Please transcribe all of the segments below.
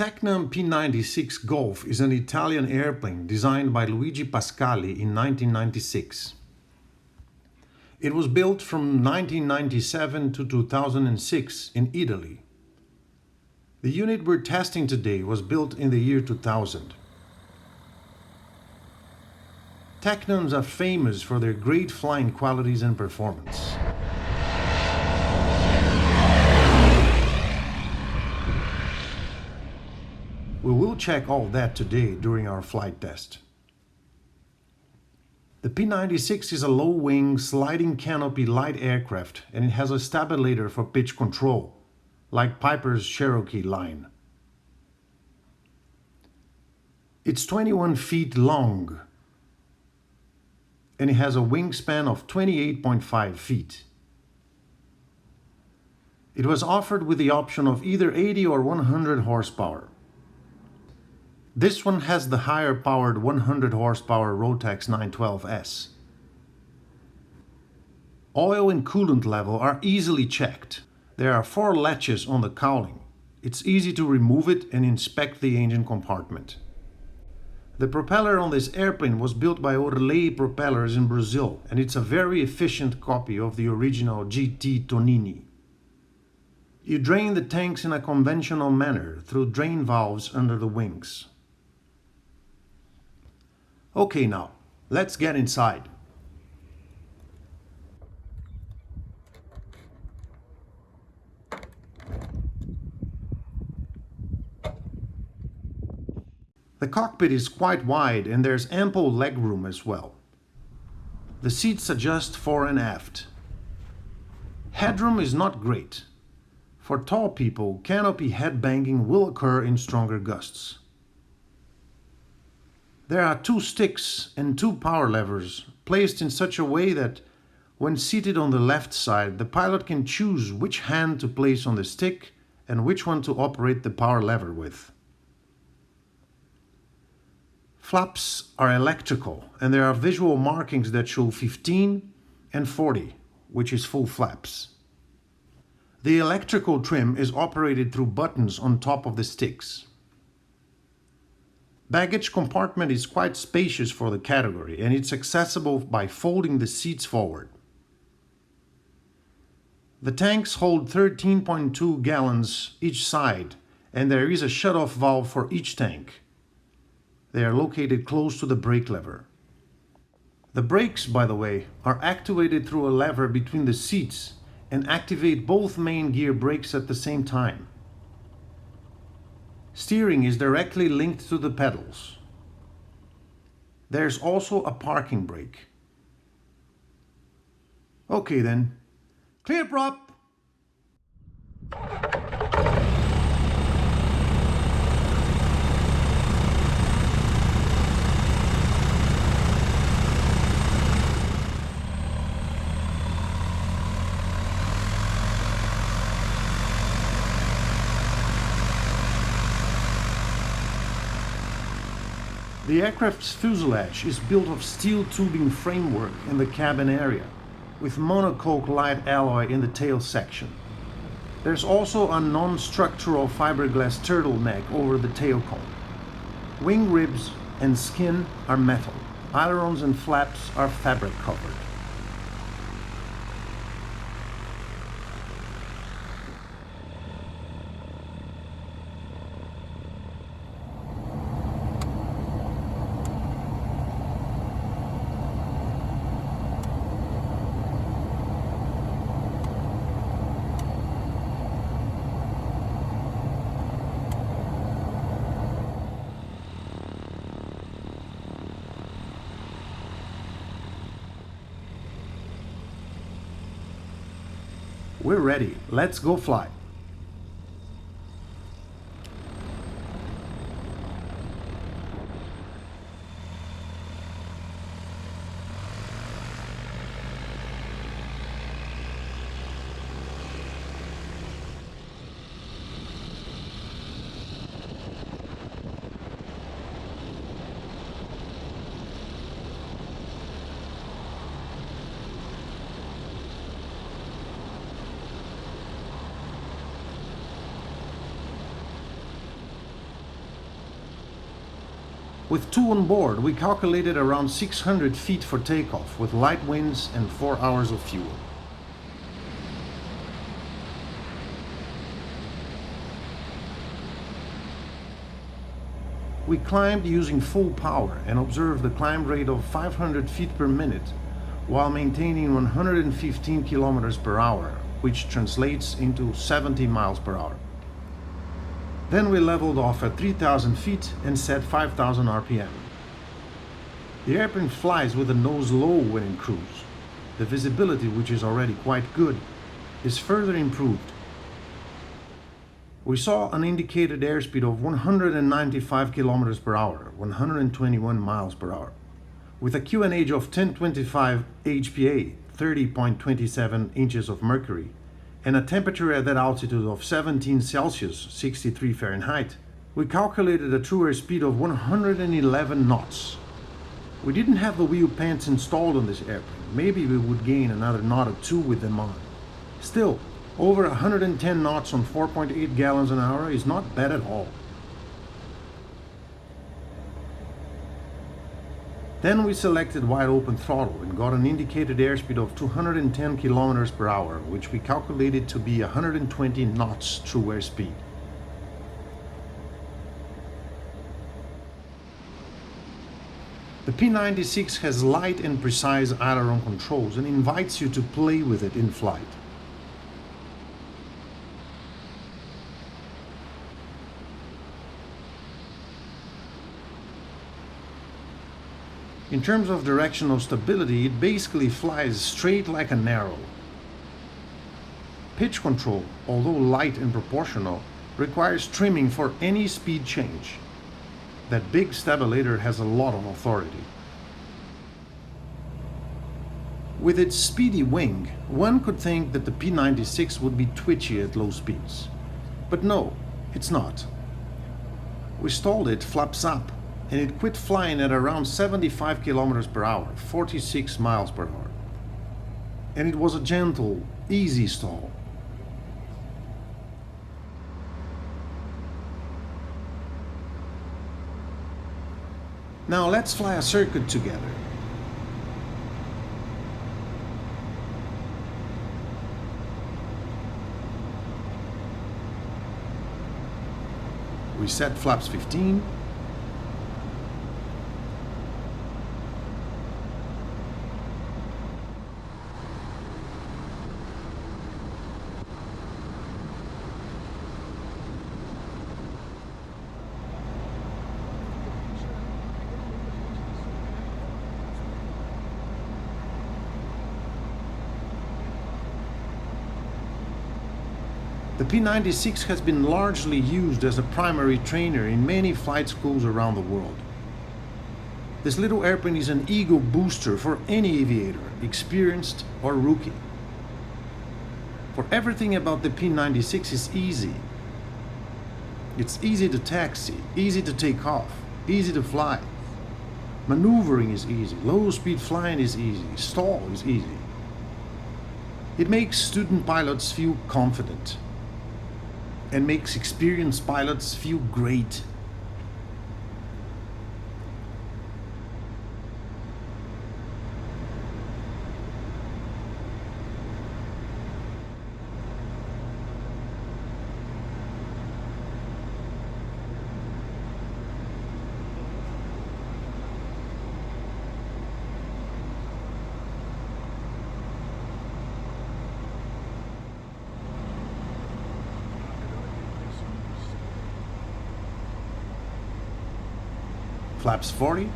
Tecnam P96 Golf is an Italian airplane designed by Luigi Pascali in 1996. It was built from 1997 to 2006 in Italy. The unit we're testing today was built in the year 2000. Tecnams are famous for their great flying qualities and performance. We will check all that today during our flight test. The P96 is a low-wing, sliding canopy light aircraft, and it has a stabilator for pitch control, like Piper's Cherokee line. It's 21 feet long, and it has a wingspan of 28.5 feet. It was offered with the option of either 80 or 100 horsepower. This one has the higher powered 100 horsepower Rotax 912S. Oil and coolant level are easily checked. There are 4 latches on the cowling. It's easy to remove it and inspect the engine compartment. The propeller on this airplane was built by Orley Propellers in Brazil, and it's a very efficient copy of the original GT Tonini. You drain the tanks in a conventional manner through drain valves under the wings. Okay, now, let's get inside. The cockpit is quite wide and there's ample legroom as well. The seats adjust fore and aft. Headroom is not great. For tall people, canopy headbanging will occur in stronger gusts. There are 2 sticks and 2 power levers placed in such a way that when seated on the left side, the pilot can choose which hand to place on the stick and which one to operate the power lever with. Flaps are electrical, and there are visual markings that show 15 and 40, which is full flaps. The electrical trim is operated through buttons on top of the sticks. Baggage compartment is quite spacious for the category, and it's accessible by folding the seats forward. The tanks hold 13.2 gallons each side, and there is a shut-off valve for each tank. They are located close to the brake lever. The brakes, by the way, are activated through a lever between the seats and activate both main gear brakes at the same time. Steering is directly linked to the pedals. There's also a parking brake. Okay then, clear prop! The aircraft's fuselage is built of steel tubing framework in the cabin area, with monocoque light alloy in the tail section. There's also a non-structural fiberglass turtleneck over the tail cone. Wing ribs and skin are metal. Ailerons and flaps are fabric covered. We're ready. Let's go fly. With 2 on board, we calculated around 600 feet for takeoff with light winds and 4 hours of fuel. We climbed using full power and observed a climb rate of 500 feet per minute while maintaining 115 kilometers per hour, which translates into 70 miles per hour. Then we leveled off at 3,000 feet and set 5,000 RPM. The airplane flies with the nose low when in cruise. The visibility, which is already quite good, is further improved. We saw an indicated airspeed of 195 kilometers per hour, 121 miles per hour, with a QNH of 1025 HPA, 30.27 inches of mercury, and a temperature at that altitude of 17 Celsius, 63 Fahrenheit. We calculated a true airspeed of 111 knots. We didn't have the wheel pants installed on this airplane. Maybe we would gain another knot or two with them on. Still, over 110 knots on 4.8 gallons an hour is not bad at all. Then we selected wide open throttle and got an indicated airspeed of 210 kilometers per hour, which we calculated to be 120 knots true airspeed. The P96 has light and precise aileron controls and invites you to play with it in flight. In terms of directional stability, it basically flies straight like an arrow. Pitch control, although light and proportional, requires trimming for any speed change. That big stabilator has a lot of authority. With its speedy wing, one could think that the P96 would be twitchy at low speeds. But no, it's not. We stalled it flaps up, and it quit flying at around 75 kilometers per hour, 46 miles per hour. And it was a gentle, easy stall. Now let's fly a circuit together. We set flaps 15. The P96 has been largely used as a primary trainer in many flight schools around the world. This little airplane is an ego booster for any aviator, experienced or rookie. For everything about the P96 is easy. It's easy to taxi, easy to take off, easy to fly. Maneuvering is easy, low speed flying is easy, stall is easy. It makes student pilots feel confident and makes experienced pilots feel great. Flaps 40.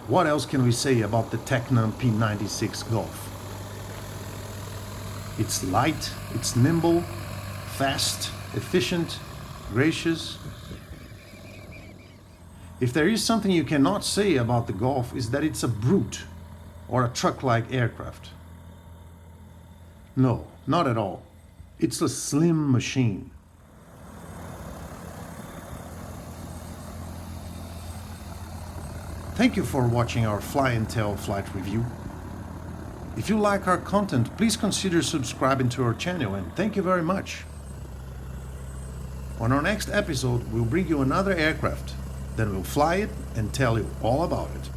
What else can we say about the Tecnam P96 Golf? It's light, it's nimble, fast, efficient, gracious. If there is something you cannot say about the Golf, is that it's a brute or a truck-like aircraft. No, not at all. It's a slim machine. Thank you for watching our Fly&Tell flight review. If you like our content, please consider subscribing to our channel, and thank you very much. On our next episode, we'll bring you another aircraft, then we'll fly it and tell you all about it.